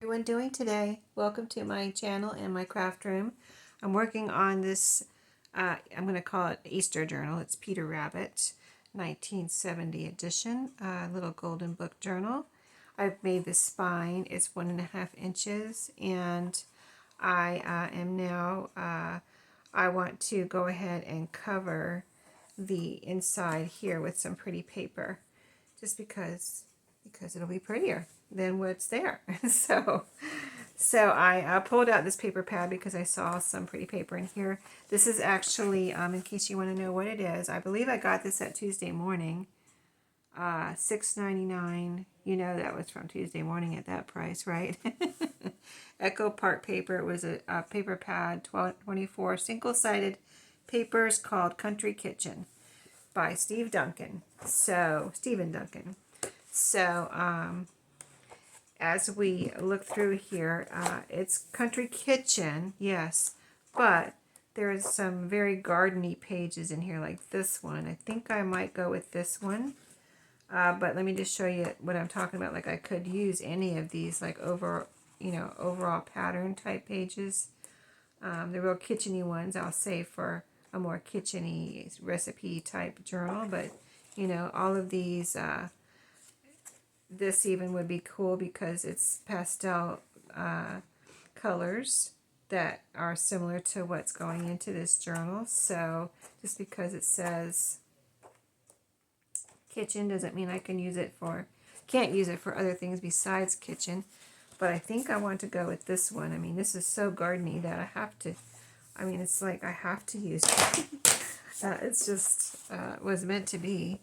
Everyone doing today? Welcome to my channel and my craft room. I'm working on this, I'm going to call it Easter journal. It's Peter Rabbit, 1970 edition, little golden book journal. I've made the spine. It's 1.5 inches, and I am now, I want to go ahead and cover the inside here with some pretty paper, just because it'll be prettier than what's there. So I pulled out this paper pad because I saw some pretty paper in here. This is actually, in case you want to know what it is, I believe I got this at Tuesday Morning. $6.99. You know that was from Tuesday Morning at that price, right? Echo Park paper. It was a paper pad, 24 single-sided papers called Country Kitchen by Stephen Duncan. So as we look through here, it's Country Kitchen, yes, but there's some very gardeny pages in here, like this one. I think I might go with this one, but let me just show you what I'm talking about. Like, I could use any of these, like overall pattern type pages. The real kitcheny ones I'll save for a more kitcheny recipe type journal, but all of these. This even would be cool because it's pastel colors that are similar to what's going into this journal. So just because it says kitchen doesn't mean I can't use it for other things besides kitchen. But I think I want to go with this one. I mean, this is so gardeny that I have to, it's like I have to use it. It's just was meant to be.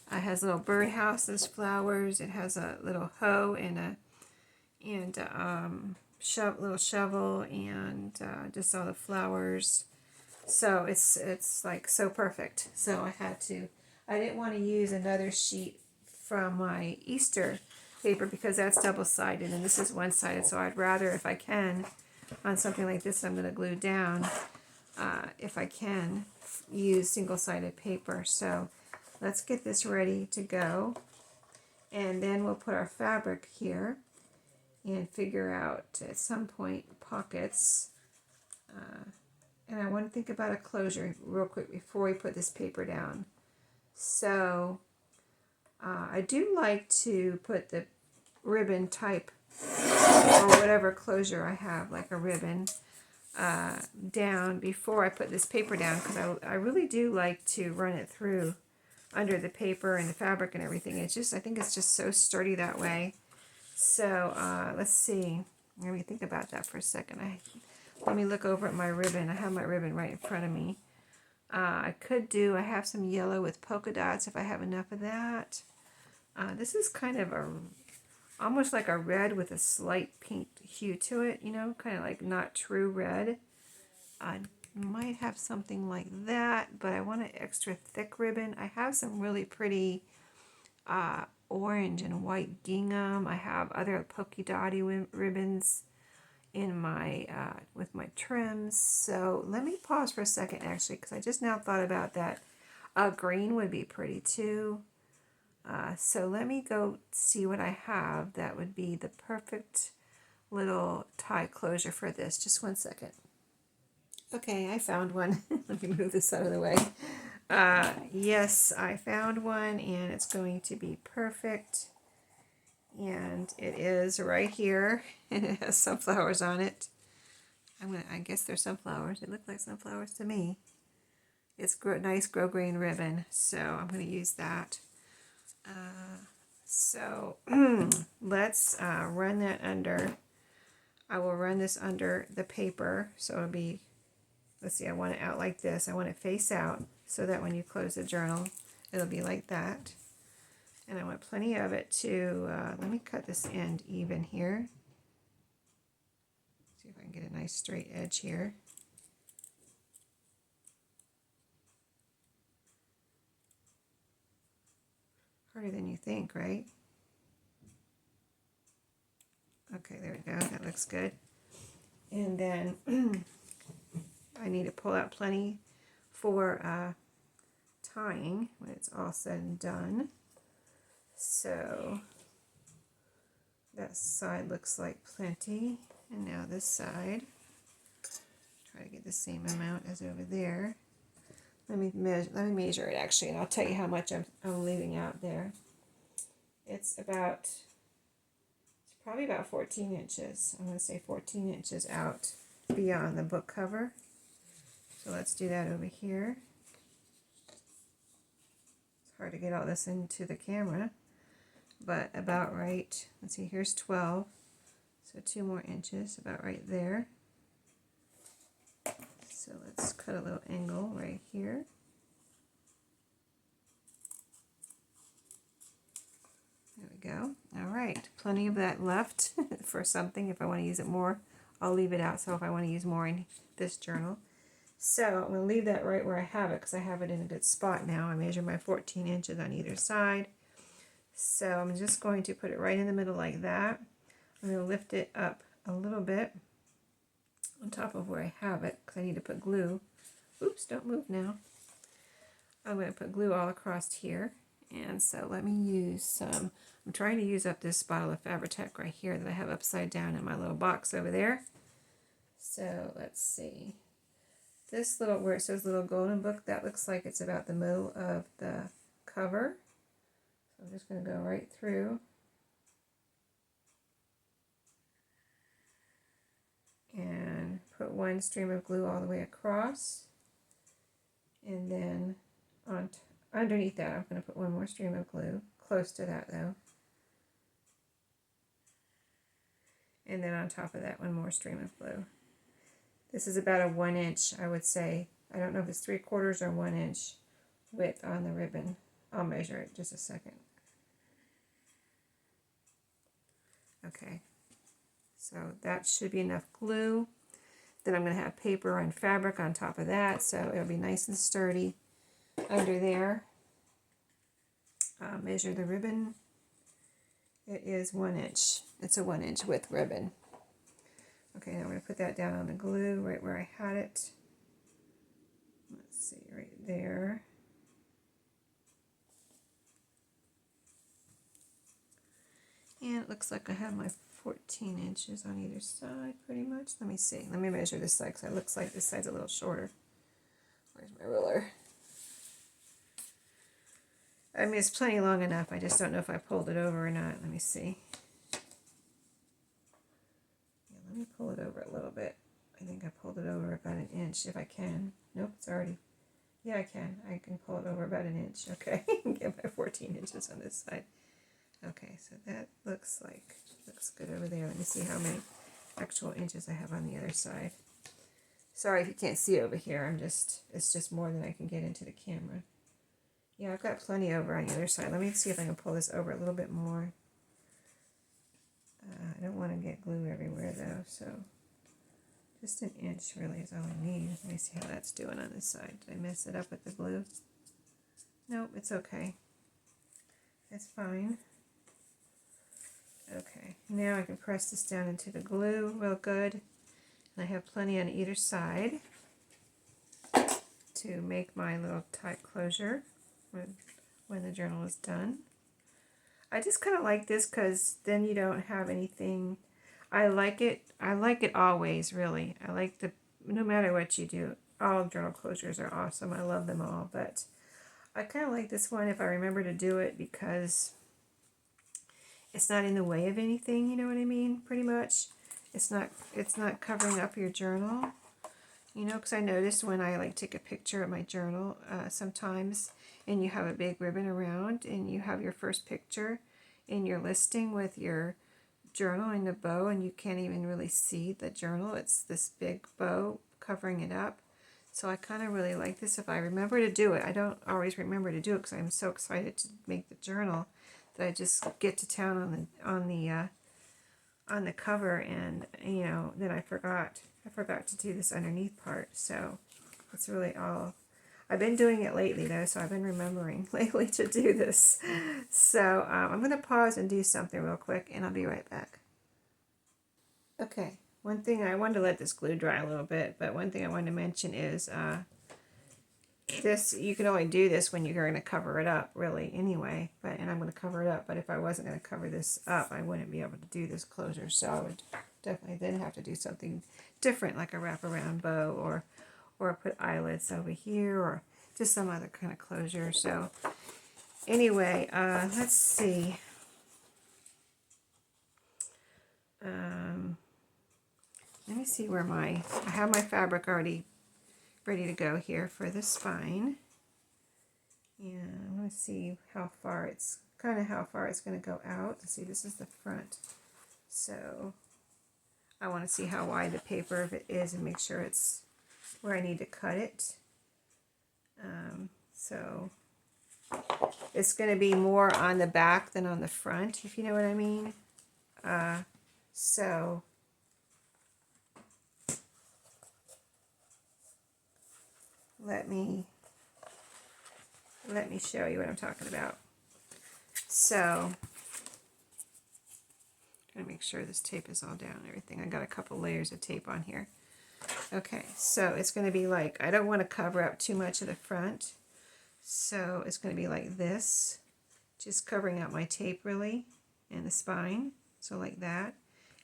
It has little birdhouses, flowers. It has a little hoe and little shovel, and just all the flowers. So it's like so perfect. So I didn't want to use another sheet from my Easter paper because that's double-sided and this is one-sided. So I'd rather, if I can, on something like this I'm going to glue down, if I can, use single-sided paper. So let's get this ready to go, and then we'll put our fabric here and figure out at some point pockets. And I want to think about a closure real quick before we put this paper down. So I do like to put the ribbon type or whatever closure I have, like a ribbon, down before I put this paper down, because I really do like to run it through under the paper and the fabric and everything. I think it's just so sturdy that way. So let's see. Let me think about that for a second. Let me look over at my ribbon. I have my ribbon right in front of me. I have some yellow with polka dots if I have enough of that. This is kind of almost like a red with a slight pink hue to it, kind of like not true red. I might have something like that, but I want an extra thick ribbon. I have some really pretty orange and white gingham. I have other polka dotty ribbons in my with my trims. So let me pause for a second, actually, because I just now thought about that. Green would be pretty too. So let me go see what I have that would be the perfect little tie closure for this. Just one second. Okay, I found one. Let me move this out of the way. Yes, I found one, and it's going to be perfect. And it is right here, and it has sunflowers on it. I guess they're sunflowers. It looked like sunflowers to me. It's nice grosgrain ribbon, so I'm going to use that. So let's run that under. I will run this under the paper, so it'll be. Let's see, I want it out like this. I want it face out so that when you close the journal, it'll be like that. And I want plenty of it to, let me cut this end even here. See if I can get a nice straight edge here. Harder than you think, right? Okay, there we go. That looks good. And then I need to pull out plenty for tying when it's all said and done. So That side looks like plenty. And now this side. Try to get the same amount as over there. Let me measure it actually, and I'll tell you how much I'm leaving out there. It's probably about 14 inches. I'm going to say 14 inches out beyond the book cover. So let's do that over here. It's hard to get all this into the camera, but about right. Let's see, here's 12, so 2 more inches, about right there. So let's cut a little angle right here. There we go. All right, plenty of that left for something. If I want to use it more, I'll leave it out. So if I want to use more in this journal. So I'm going to leave that right where I have it because I have it in a good spot now. I measured my 14 inches on either side. So I'm just going to put it right in the middle like that. I'm going to lift it up a little bit on top of where I have it because I need to put glue. Oops, don't move now. I'm going to put glue all across here. And so let me use some, I'm trying to use up this bottle of Fabri-Tac right here that I have upside down in my little box over there. So let's see. This little, where it says little golden book, that looks like it's about the middle of the cover. So I'm just going to go right through. And put one stream of glue all the way across. And then underneath that, I'm going to put one more stream of glue, close to that though. And then on top of that, one more stream of glue. This is about a 1 inch, I would say. I don't know if it's 3/4 or 1 inch width on the ribbon. I'll measure it just a second. Okay, so that should be enough glue. Then I'm going to have paper and fabric on top of that, so it'll be nice and sturdy under there. Measure the ribbon. It is 1 inch. It's a 1 inch width ribbon. Okay, now I'm going to put that down on the glue right where I had it. Let's see, right there. And it looks like I have my 14 inches on either side pretty much. Let me see. Let me measure this side because it looks like this side's a little shorter. Where's my ruler? I mean, it's plenty long enough. I just don't know if I pulled it over or not. Let me see. Yeah, let me pull it over a little bit. I think I pulled it over about 1 inch if I can. Nope, it's already. Yeah, I can. I can pull it over about 1 inch. Okay, get my 14 inches on this side. Okay, so that looks good over there. Let me see how many actual inches I have on the other side. Sorry if you can't see over here. It's just more than I can get into the camera. Yeah, I've got plenty over on the other side. Let me see if I can pull this over a little bit more. I don't want to get glue everywhere though, so just 1 inch really is all I need. Let me see how that's doing on this side. Did I mess it up with the glue? Nope, it's okay. It's fine. Okay, now I can press this down into the glue real good. And I have plenty on either side to make my little tight closure when the journal is done. I just kind of like this because then you don't have anything. I like it always, really. I like no matter what you do, all journal closures are awesome. I love them all, but I kind of like this one if I remember to do it because it's not in the way of anything, you know what I mean? Pretty much. It's not covering up your journal. You know, because I noticed when I like take a picture of my journal sometimes, and you have a big ribbon around, and you have your first picture in your listing with your journal in the bow, and you can't even really see the journal. It's this big bow covering it up. So I kind of really like this if I remember to do it. I don't always remember to do it because I'm so excited to make the journal that I just get to town on the cover, and you know, then I forgot to do this underneath part. So it's really all. I've been doing it lately though, so I've been remembering lately to do this. So I'm going to pause and do something real quick, and I'll be right back. Okay, one thing I wanted to let this glue dry a little bit, but one thing I wanted to mention is this, you can only do this when you're going to cover it up, really, anyway. And I'm going to cover it up, but if I wasn't going to cover this up, I wouldn't be able to do this closure. So I would definitely then have to do something different, like a wraparound bow, or put eyelets over here, or just some other kind of closure. So anyway, let's see. Let me see where I have my fabric already ready to go here for the spine. And I want to see how far it's going to go out. Let's see, this is the front. So I want to see how wide the paper of it is and make sure it's where I need to cut it. So it's going to be more on the back than on the front, if you know what I mean. So let me show you what I'm talking about. So I'm going to make sure this tape is all down and everything. I got a couple layers of tape on here. Okay, so it's going to be like, I don't want to cover up too much of the front, so it's going to be like this, just covering out my tape really, and the spine, so like that.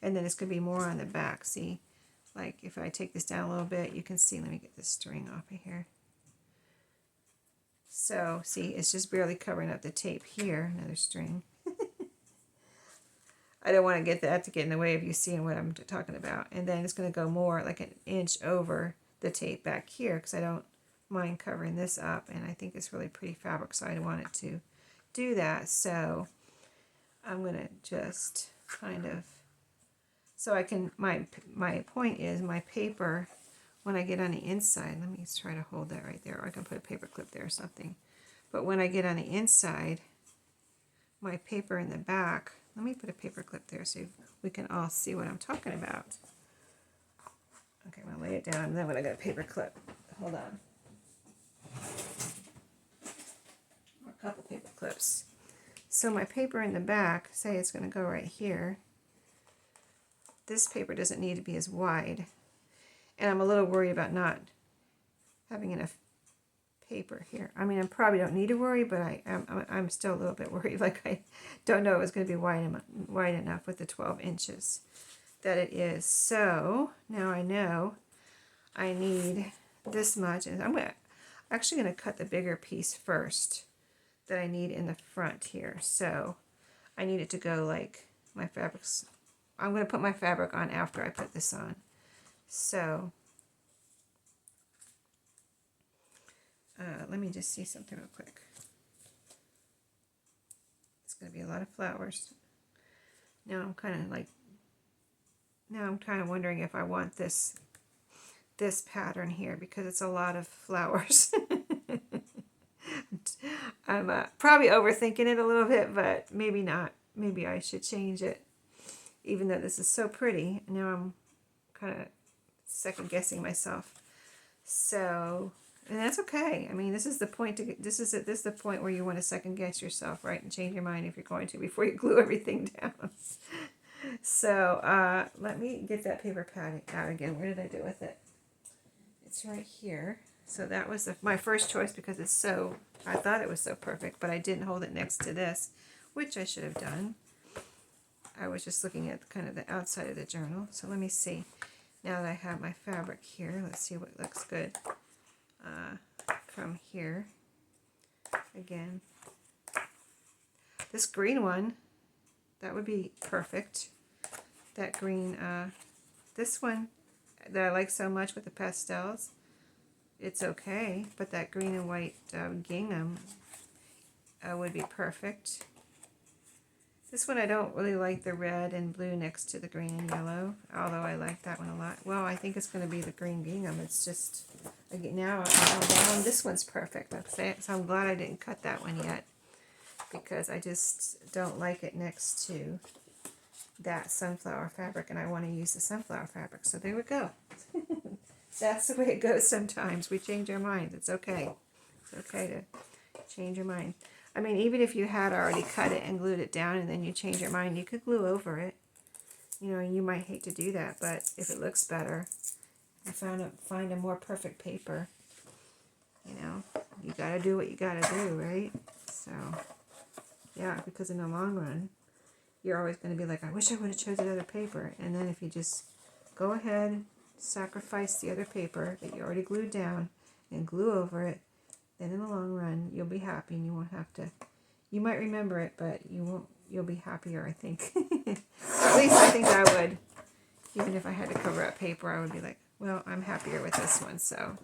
And then it's going to be more on the back. See, like if I take this down a little bit, you can see, let me get this string off of here. So see, it's just barely covering up the tape here, another string. I don't want to get that to get in the way of you seeing what I'm talking about. And then it's going to go more like an inch over the tape back here, because I don't mind covering this up, and I think it's really pretty fabric, so I want it to do that. So I'm going to just kind of, so I can, my point is my paper, when I get on the inside, let me try to hold that right there, or I can put a paper clip there or something. But when I get on the inside, my paper in the back, let me put a paper clip there so we can all see what I'm talking about. Okay, I'm going to lay it down, and then when I got a paper clip, hold on. A couple paper clips. So my paper in the back, say it's going to go right here. This paper doesn't need to be as wide. And I'm a little worried about not having enough paper here. I mean, I probably don't need to worry, but I'm still a little bit worried. Like I don't know if it's going to be wide enough with the 12 inches that it is. So now I know I need this much, and I'm actually going to cut the bigger piece first that I need in the front here. So I need it to go like my fabrics. I'm going to put my fabric on after I put this on. So let me just see something real quick. It's going to be a lot of flowers. Now I'm kind of wondering if I want this pattern here, because it's a lot of flowers. I'm probably overthinking it a little bit, but maybe not. Maybe I should change it, even though this is so pretty. Now I'm kind of second guessing myself. So, and that's okay. I mean, this is the point to get, this is the point where you want to second guess yourself, right, and change your mind if you're going to, before you glue everything down. So let me get that paper pad out again. Where did I do with it? It's right here. So that was my first choice, because it's so, I thought it was so perfect, but I didn't hold it next to this, which I should have done. I was just looking at kind of the outside of the journal. So let me see. Now that I have my fabric here, let's see what looks good from here. Again, this green one, that would be perfect. That green, this one that I like so much with the pastels, it's okay, but that green and white gingham would be perfect. This one I don't really like the red and blue next to the green and yellow, although I like that one a lot. Well, I think it's going to be the green gingham. It's just, again, now this one's perfect. So I'm glad I didn't cut that one yet, because I just don't like it next to that sunflower fabric, and I want to use the sunflower fabric. So there we go. That's the way it goes sometimes. We change our minds. It's okay. It's okay to change your mind. I mean, even if you had already cut it and glued it down and then you change your mind, you could glue over it. You know, you might hate to do that, but if it looks better, and find a more perfect paper, you know, you gotta do what you gotta do, right? So, yeah, because in the long run, you're always going to be like, I wish I would have chosen other paper. And then if you just go ahead, sacrifice the other paper that you already glued down and glue over it, then in the long run, you'll be happy and you won't have to, you might remember it, but you won't, you'll be happier, I think. At least I think I would. Even if I had to cover up paper, I would be like, well, I'm happier with this one. So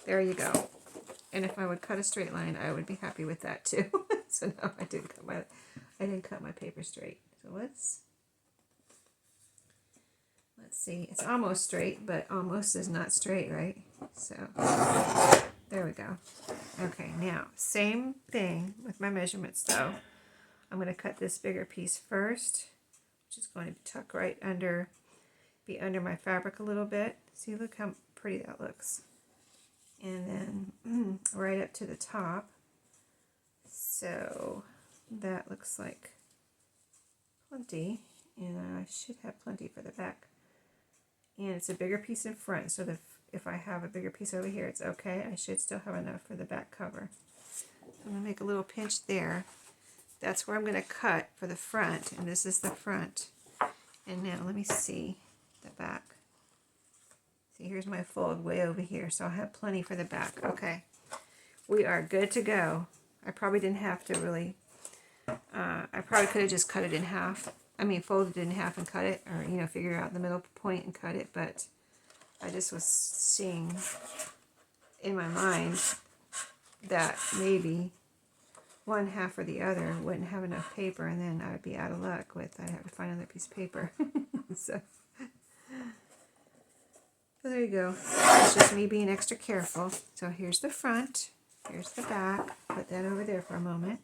there you go. And if I would cut a straight line, I would be happy with that too. So no, I didn't cut my paper straight. So let's see. It's almost straight, but almost is not straight, right? So there we go. Okay, now same thing with my measurements though. I'm going to cut this bigger piece first, which is going to tuck right under, be under my fabric a little bit. See, look how pretty that looks. And then right up to the top. So that looks like plenty, and I should have plenty for the back. And it's a bigger piece in front, so that if I have a bigger piece over here, it's okay. I should still have enough for the back cover. So I'm going to make a little pinch there. That's where I'm going to cut for the front, and this is the front. And now let me see the back. See, here's my fold way over here, so I'll have plenty for the back. Okay, we are good to go. I probably didn't have to really, I probably could have just cut it in half. I mean, folded it in half and cut it, or, you know, figure out the middle point and cut it, but I just was seeing in my mind that maybe one half or the other wouldn't have enough paper, and then I would be out of luck with, I'd have to find another piece of paper. So there you go. It's just me being extra careful. So here's the front. Here's the back. Put that over there for a moment.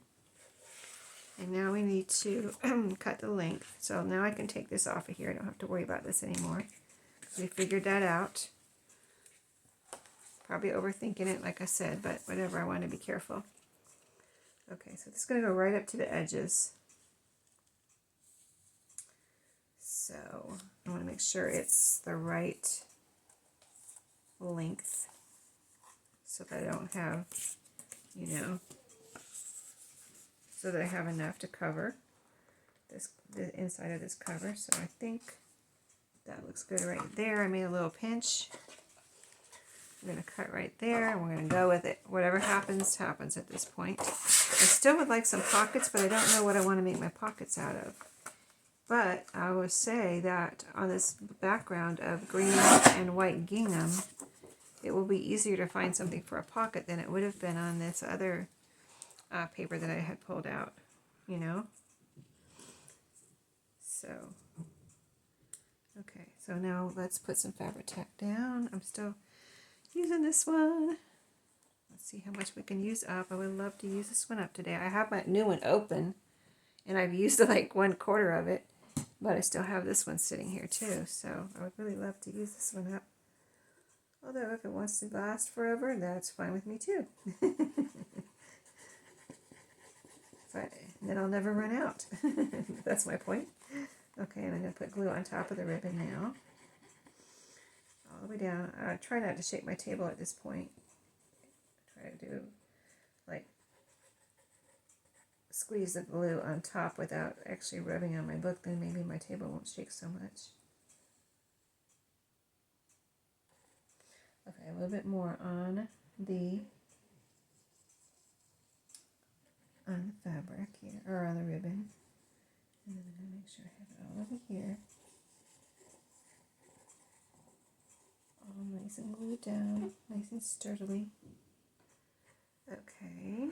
And now we need to cut the length. So now I can take this off of here. I don't have to worry about this anymore. We figured that out. Probably overthinking it, like I said, but whatever. I want to be careful. Okay, so this is going to go right up to the edges. So I want to make sure it's the right length so that I don't have, you know, so that I have enough to cover this, the inside of this cover. So I think that looks good right there. I made a little pinch. I'm going to cut right there, and we're going to go with it. Whatever happens, happens at this point. I still would like some pockets, but I don't know what I want to make my pockets out of. But I will say that on this background of green and white gingham, it will be easier to find something for a pocket than it would have been on this other paper that I had pulled out, you know? So, okay, so now let's put some fabric tack down. I'm still using this one. Let's see how much we can use up. I would love to use this one up today. I have my new one open, and I've used like 1/4 of it, but I still have this one sitting here too, so I would really love to use this one up. Although if it wants to last forever, that's fine with me too. But then I'll never run out. That's my point. Okay, and I'm going to put glue on top of the ribbon now. All the way down. Try not to shake my table at this point. Try to do, like, squeeze the glue on top without actually rubbing on my book, then maybe my table won't shake so much. Okay, a little bit more on the fabric here, or on the ribbon. And then I'm going to make sure I have it all over here. All nice and glued down, nice and sturdily. Okay,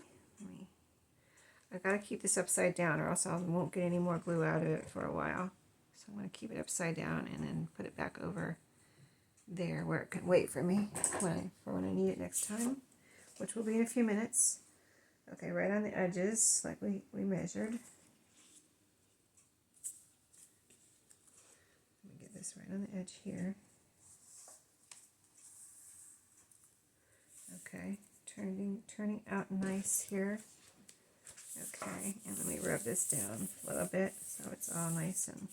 I gotta keep this upside down or else I won't get any more glue out of it for a while. So I'm going to keep it upside down and then put it back over there where it can wait for me when I need it next time, which will be in a few minutes. Okay, right on the edges like we measured. Let me get this right on the edge here. Okay, turning out nice here. Okay, and let me rub this down a little bit so it's all nice and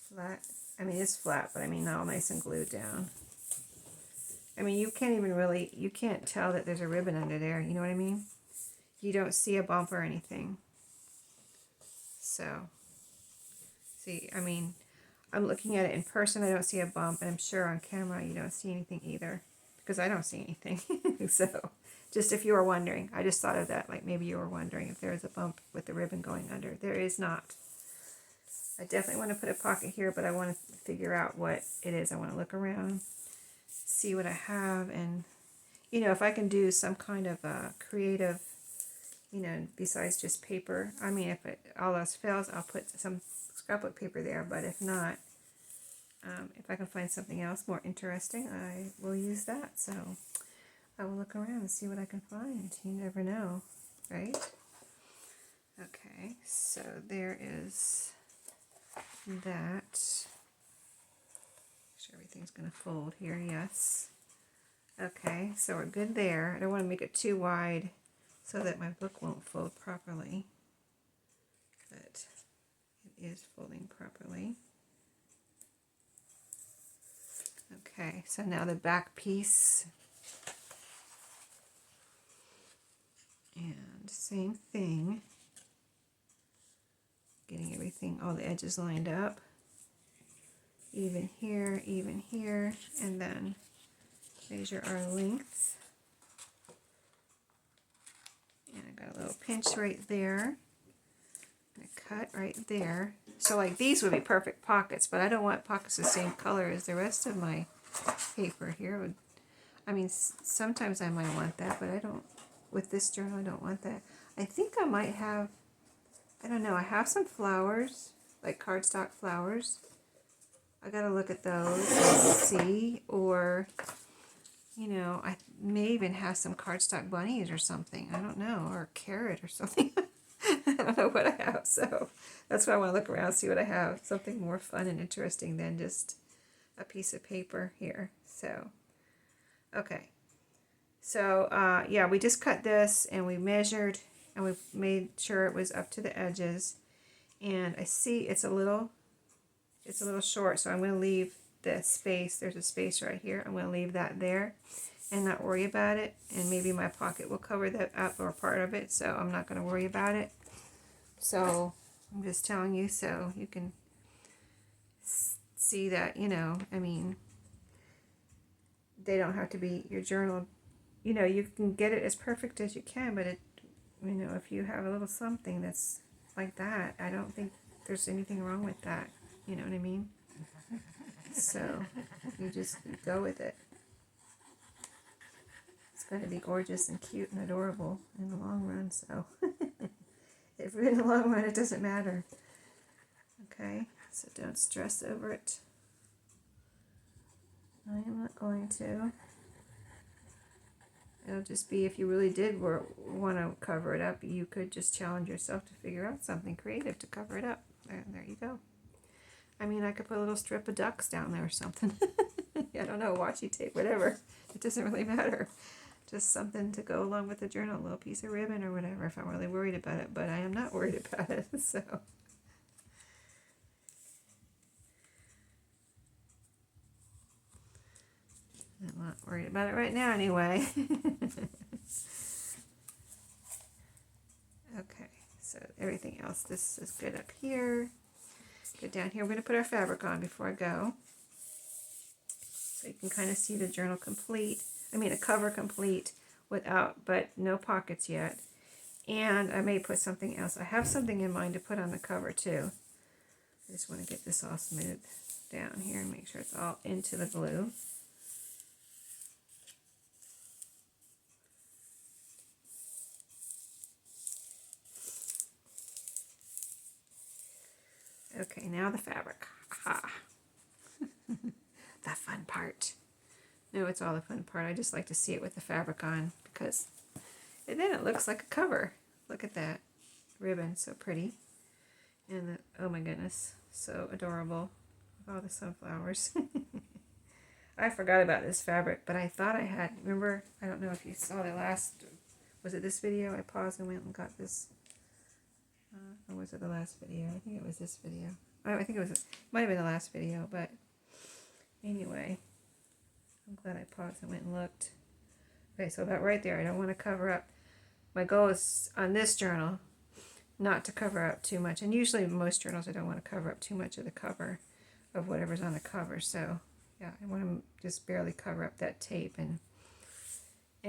flat. I mean, it's flat, but I mean all nice and glued down. I mean, you can't even really, you can't tell that there's a ribbon under there. You know what I mean? You don't see a bump or anything. So, see, I mean, I'm looking at it in person, I don't see a bump, and I'm sure on camera you don't see anything either, because I don't see anything. So, just if you were wondering, I just thought of that, like maybe you were wondering if there's a bump with the ribbon going under. There is not. I definitely want to put a pocket here, but I want to figure out what it is. I want to look around, see what I have, and, you know, if I can do some kind of a creative, you know, besides just paper. I mean, if all else fails, I'll put some scrapbook paper there, but if not, if I can find something else more interesting, I will use that. So I will look around and see what I can find. You never know, right? Okay, so there is that. Make sure everything's going to fold here, yes. Okay, so we're good there. I don't want to make it too wide so that my book won't fold properly, but it is folding properly. Okay, so now the back piece, and same thing, getting everything, all the edges lined up, even here, and then measure our length, and I got a little pinch right there, and a cut right there. So like these would be perfect pockets, but I don't want pockets the same color as the rest of my paper here. I mean, sometimes I might want that, but I don't, with this journal I don't want that. I think I might have, I don't know, I have some flowers, like cardstock flowers. I gotta look at those and see, or, you know, I may even have some cardstock bunnies or something. I don't know, or a carrot or something. I don't know what I have, so that's why I want to look around, see what I have. Something more fun and interesting than just a piece of paper here. So, okay. So, yeah, we just cut this and we measured and we made sure it was up to the edges. And I see it's a little short, so I'm going to leave the space. There's a space right here. I'm going to leave that there and not worry about it. And maybe my pocket will cover that up or part of it, so I'm not going to worry about it. So I'm just telling you so you can see that, you know, I mean, they don't have to be your journal. You know, you can get it as perfect as you can, but it, you know, if you have a little something that's like that, I don't think there's anything wrong with that. You know what I mean? So you just go with it. It's going to be gorgeous and cute and adorable in the long run. So if in the long run, it doesn't matter. Okay, so don't stress over it. I am not going to. It'll just be, if you really did want to cover it up, you could just challenge yourself to figure out something creative to cover it up. There you go. I mean, I could put a little strip of ducks down there or something. I don't know, washi tape, whatever. It doesn't really matter. Just something to go along with the journal, a little piece of ribbon or whatever if I'm really worried about it. But I am not worried about it, so. I'm not worried about it right now anyway. Okay, so everything else, this is good up here. Good down here. We're going to put our fabric on before I go. So you can kind of see the journal complete. I mean, a cover complete without, but no pockets yet. And I may put something else. I have something in mind to put on the cover too. I just want to get this all smoothed down here and make sure it's all into the glue. Okay, now the fabric. Aha. The fun part. No, it's all the fun part. I just like to see it with the fabric on because then it looks like a cover. Look at that ribbon, so pretty. And the, oh my goodness, so adorable with all the sunflowers. I forgot about this fabric, but I thought I had, remember, I don't know if you saw the last, was it this video? I paused and went and got this. Or was it the last video? I think it was this video. I think it was, it might have been the last video, but anyway. I'm glad I paused and went and looked. Okay, so about right there. I don't want to cover up. My goal is on this journal not to cover up too much. And usually most journals I don't want to cover up too much of the cover of whatever's on the cover. So yeah, I want to just barely cover up that tape and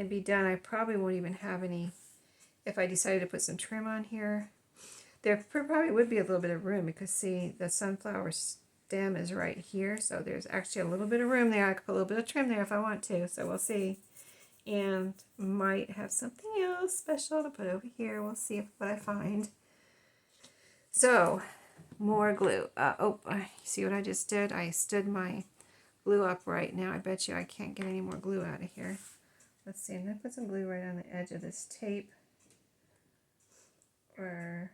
be done. I probably won't even have any, if I decided to put some trim on here. There probably would be a little bit of room because see, the sunflower stem is right here. So there's actually a little bit of room there. I could put a little bit of trim there if I want to. So we'll see. And might have something else special to put over here. We'll see what I find. So, more glue. See what I just did? I stood my glue up right now. I bet you I can't get any more glue out of here. Let's see. I'm going to put some glue right on the edge of this tape. And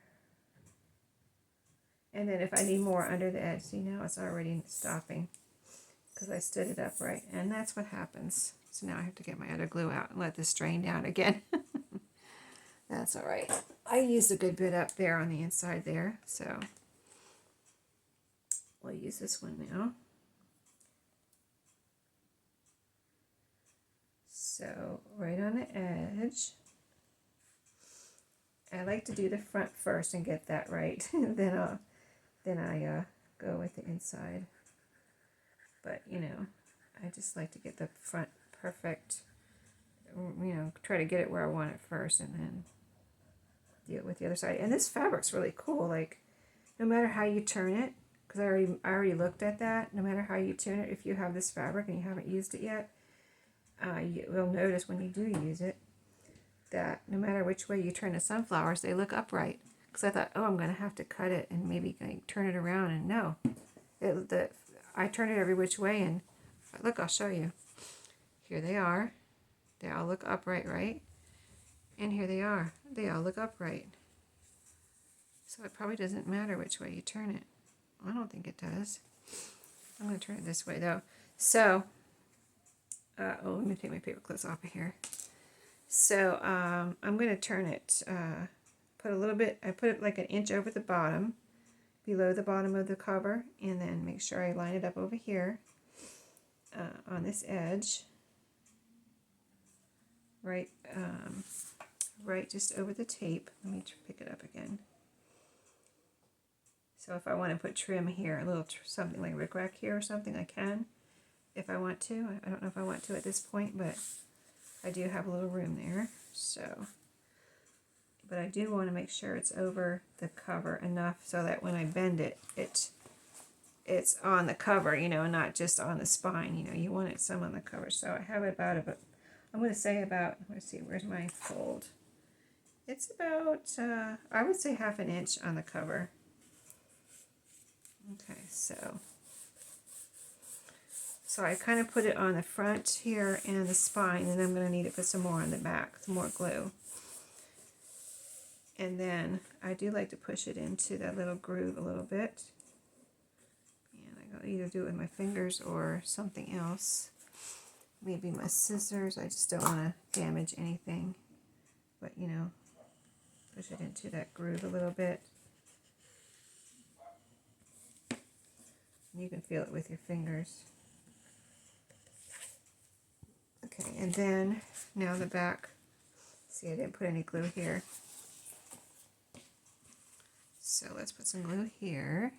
then if I need more under the edge, see now it's already stopping because I stood it up right. And that's what happens. So now I have to get my other glue out and let this drain down again. That's all right. I used a good bit up there on the inside there, so we'll use this one now. So right on the edge, I like to do the front first and get that right. then I go with the inside. But you know, I just like to get the front perfect. You know, try to get it where I want it first, and then do it with the other side. And this fabric's really cool. Like, no matter how you turn it, because I already looked at that. No matter how you turn it, if you have this fabric and you haven't used it yet, you'll notice when you do use it that no matter which way you turn the sunflowers, they look upright. Because I thought, oh, I'm going to have to cut it and maybe like, turn it around, and no, I turn it every which way, and look, I'll show you. Here they are. They all look upright, right? And here they are. They all look upright. So it probably doesn't matter which way you turn it. I don't think it does. I'm going to turn it this way, though. So, let me take my paper clips off of here. So, I'm going to turn it, put a little bit, I put it like an inch over the bottom, below the bottom of the cover, and then make sure I line it up over here on this edge. Right, right just over the tape. Let me pick it up again. So if I want to put trim here, a little something like rickrack here or something, I can. If I want to. I don't know if I want to at this point, but I do have a little room there. So, but I do want to make sure it's over the cover enough so that when I bend it, it's on the cover, you know, not just on the spine. You know, you want it some on the cover. So I have about I'm going to say about, let's see, where's my fold? It's about, I would say ½ inch on the cover. Okay, so I kind of put it on the front here and the spine, and I'm going to need to put some more on the back, some more glue. And then I do like to push it into that little groove a little bit. And I'll either do it with my fingers or something else. Maybe my scissors. I just don't want to damage anything. But, you know, push it into that groove a little bit. You can feel it with your fingers. Okay, and then now the back. See, I didn't put any glue here. So let's put some glue here.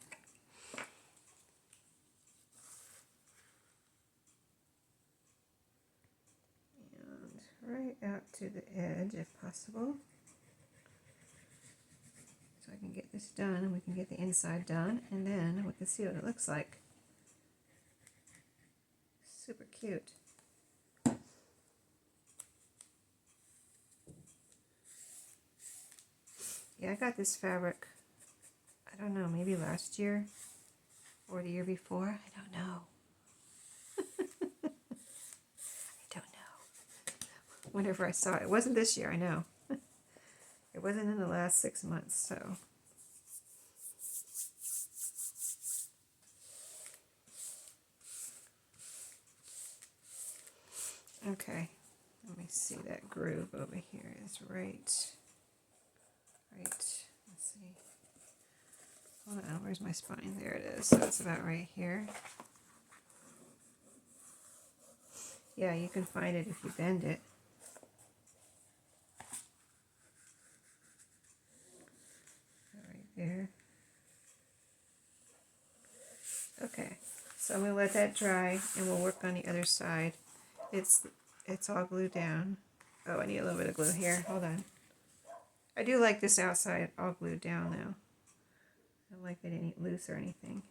Right out to the edge if possible, so I can get this done and we can get the inside done, and then we can see what it looks like. Super cute. Yeah, I got this fabric, I don't know, maybe last year or the year before. I don't know. Whenever I saw it. It wasn't this year, I know. It wasn't in the last 6 months, so. Okay, let me see, that groove over here is right. Let's see. Hold on, where's my spine? There it is. So it's about right here. Yeah, you can find it if you bend it. Right there. Okay, so I'm going to let that dry and we'll work on the other side. It's all glued down. Oh, I need a little bit of glue here. Hold on. I do like this outside all glued down though. I don't like it any loose or anything.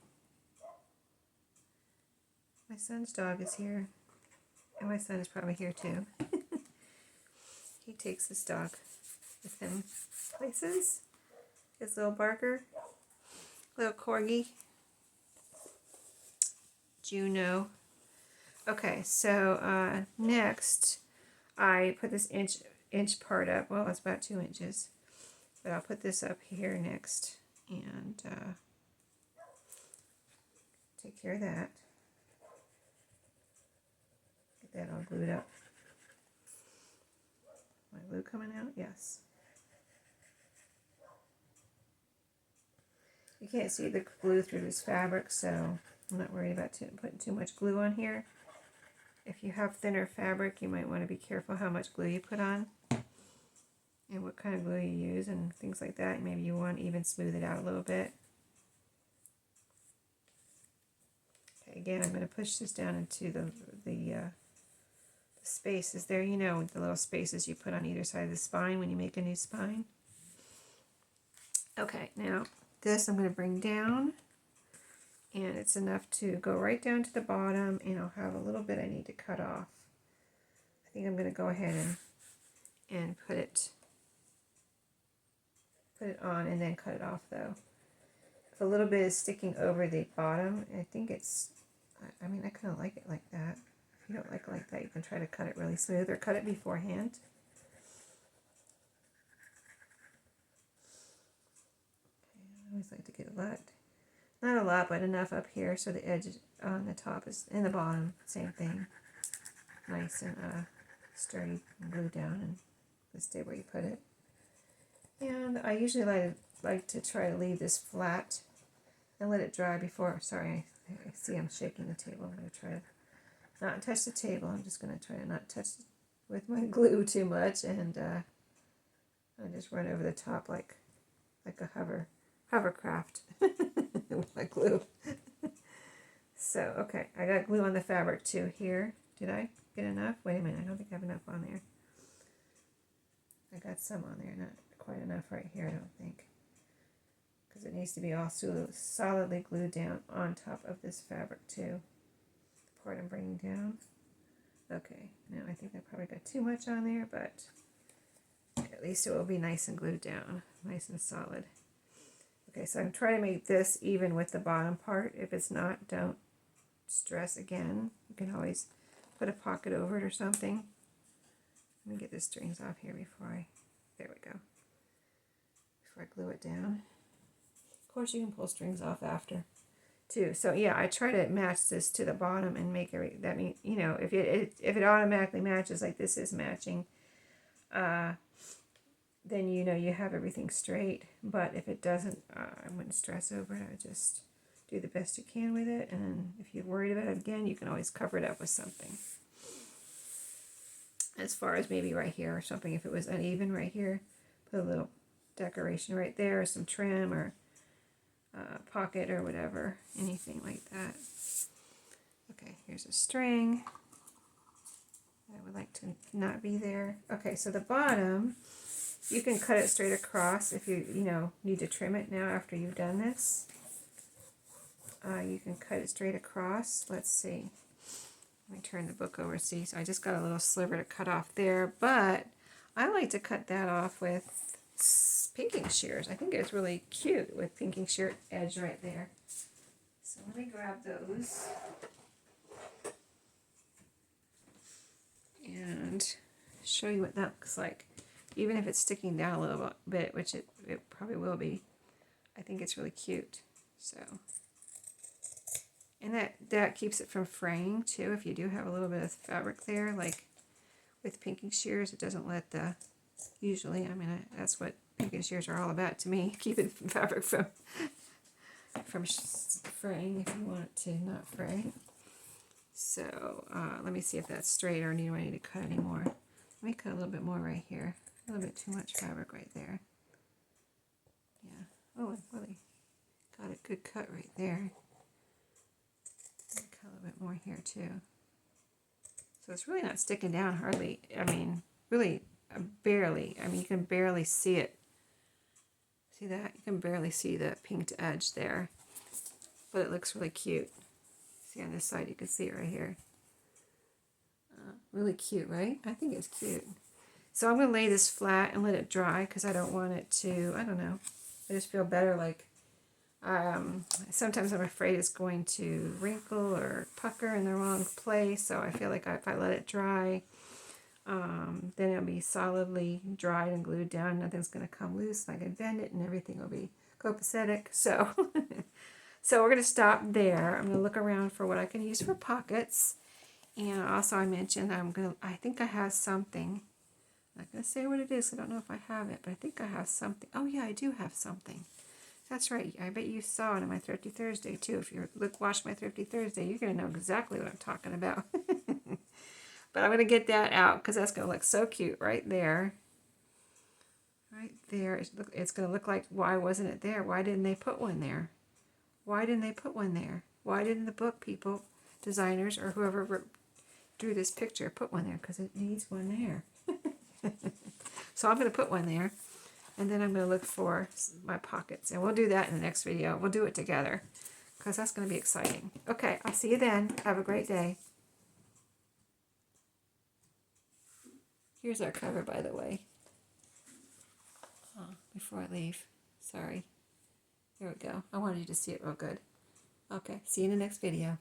My son's dog is here. And my son is probably here too. He takes his dog with him places. His little Barker. Little Corgi. Juno. Okay, so next I put this inch part up. Well, it's about 2 inches. But I'll put this up here next. And take care of that. Get that all glued up. My glue coming out? Yes. You can't see the glue through this fabric, so I'm not worried about putting too much glue on here. If you have thinner fabric, you might want to be careful how much glue you put on and what kind of glue you use and things like that. Maybe you want to even smooth it out a little bit. Okay, again, I'm going to push this down into the spaces there, you know, the little spaces you put on either side of the spine when you make a new spine. Okay, now this I'm going to bring down, and it's enough to go right down to the bottom, and I'll have a little bit I need to cut off. I think I'm going to go ahead and put it on and then cut it off though. If a little bit is sticking over the bottom, I think it's, I mean, I kind of like it like that. If you don't like it like that, you can try to cut it really smooth or cut it beforehand. Okay, I always like to get a lot, not a lot, but enough up here so the edge on the top is, and the bottom, same thing. Nice and sturdy and glued down and stay where you put it. And I usually like to try to leave this flat and let it dry before, sorry, I see I'm shaking the table. I'm going to try to not touch the table. I'm just going to try to not touch it with my glue too much, and I just run over the top like a hovercraft with my glue. So, okay, I got glue on the fabric too here. Did I get enough? Wait a minute, I don't think I have enough on there. I got some on there, not quite enough right here, I don't think. Because it needs to be all solidly glued down on top of this fabric too. The part I'm bringing down. Okay, now I think I probably got too much on there, but at least it will be nice and glued down, nice and solid. Okay, so I'm trying to make this even with the bottom part. If it's not, don't stress again. You can always put a pocket over it or something. Let me get the strings off here before there we go. Before I glue it down. Of course, you can pull strings off after too. So yeah, I try to match this to the bottom and make that mean, you know, if it automatically matches like this is matching, then you know you have everything straight. But if it doesn't, I wouldn't stress over it. I just do the best you can with it, and if you're worried about it again, you can always cover it up with something. As far as maybe right here or something, if it was uneven right here, put a little decoration right there, or some trim, or pocket, or whatever, anything like that. Okay, here's a string. I would like to not be there. Okay, so the bottom, you can cut it straight across if you need to trim it now after you've done this. You can cut it straight across. Let's see. Let me turn the book over. See, so I just got a little sliver to cut off there, but I like to cut that off with pinking shears. I think it's really cute with pinking shear edge right there. So let me grab those and show you what that looks like. Even if it's sticking down a little bit, which it probably will be, I think it's really cute. So, and that keeps it from fraying too. If you do have a little bit of fabric there, like with pinking shears, it doesn't let the, usually, I mean, that's what pinking shears are all about to me, keeping fabric from fraying if you want it to not fray. So let me see if that's straight or do I need to cut any more. Let me cut a little bit more right here. A little bit too much fabric right there. Yeah. Oh, I really got a good cut right there. Cut a little bit more here too. So it's really not sticking down hardly. I mean, really barely. I mean, you can barely see it. See that? You can barely see the pinked edge there. But it looks really cute. See on this side, you can see it right here. Really cute, right? I think it's cute. So I'm going to lay this flat and let it dry because I don't want it to, I don't know. I just feel better like, sometimes I'm afraid it's going to wrinkle or pucker in the wrong place. So I feel like if I let it dry, then it'll be solidly dried and glued down. Nothing's going to come loose. I can bend it and everything will be copacetic. So, so we're going to stop there. I'm going to look around for what I can use for pockets. And also I mentioned I think I have something. I'm not going to say what it is. I don't know if I have it, but I think I have something. Oh yeah, I do have something. That's right. I bet you saw it on my Thrifty Thursday too. If you watch my Thrifty Thursday, you're going to know exactly what I'm talking about. But I'm going to get that out because that's going to look so cute right there. Right there. It's going to look like, why wasn't it there? Why didn't they put one there? Why didn't they put one there? Why didn't the book people, designers, or whoever drew this picture put one there? Because it needs one there. So I'm going to put one there. And then I'm going to look for my pockets. And we'll do that in the next video. We'll do it together. Because that's going to be exciting. Okay, I'll see you then. Have a great day. Here's our cover, by the way. Before I leave. Sorry. There we go. I wanted you to see it real good. Okay, see you in the next video.